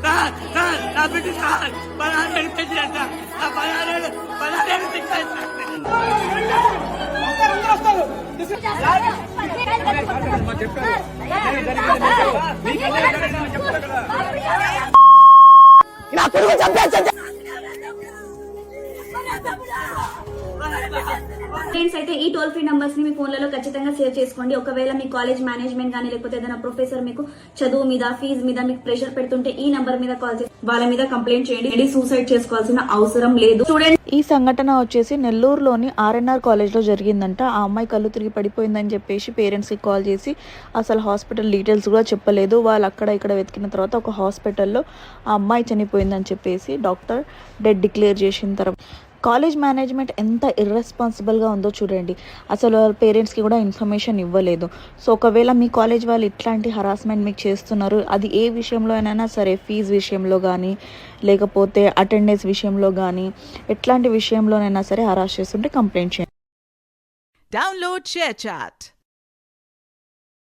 నా బిడ్డ సార్ 16 పెట్టినట్ట నా 16 నా కొడుకు చంపేస్తా. ఫ్రెండ్స్ అయితే ఈ టోల్ ఫ్రీ నంబర్స్ ని మీ ఫోన్లలో ఖచ్చితంగా సేవ్ చేసుకోండి. ఒకవేళ మీ కాలేజ్ మేనేజ్మెంట్ కానీ లేకపోతే ఏదైనా ప్రొఫెసర్ మీకు చదువు మీద ఫీజు మీద మీకు ప్రెషర్ పెడుతుంటే ఈ నంబర్ మీద కాల్ చేసి వాళ్ళ మీద కంప్లైంట్ చేయండి. సూసైడ్ చేసుకోవాల్సిన అవసరం లేదు. స్టూడెంట్ ఈ సంఘటన వచ్చేసి నెల్లూరులోని ఆర్ఎన్ఆర్ కాలేజ్లో జరిగిందంట. ఆ అమ్మాయి కళ్ళు తిరిగి పడిపోయిందని చెప్పేసి పేరెంట్స్కి కాల్ చేసి అసలు హాస్పిటల్ డీటెయిల్స్ కూడా చెప్పలేదు. వాళ్ళు అక్కడ ఇక్కడ వెతికిన తర్వాత ఒక హాస్పిటల్లో ఆ అమ్మాయి చనిపోయిందని చెప్పేసి డాక్టర్ డెడ్ డిక్లేర్ చేసిన తర్వాత కాలేజ్ మేనేజ్మెంట్ ఎంత ఇర్రెస్పాన్సిబుల్గా ఉందో చూడండి. అసలు వాళ్ళ పేరెంట్స్కి కూడా ఇన్ఫర్మేషన్ ఇవ్వలేదు. సో ఒకవేళ మీ కాలేజ్ వాళ్ళు ఇట్లాంటి హరాస్మెంట్ మీకు చేస్తున్నారు, అది ఏ విషయంలో అయినా సరే, ఫీజు విషయంలో కానీ లేకపోతే అటెండెన్స్ విషయంలో కానీ ఎట్లాంటి విషయంలోనైనా సరే హరాస్ చేస్తుంటే కంప్లైంట్ చేయండి. Download ShareChat.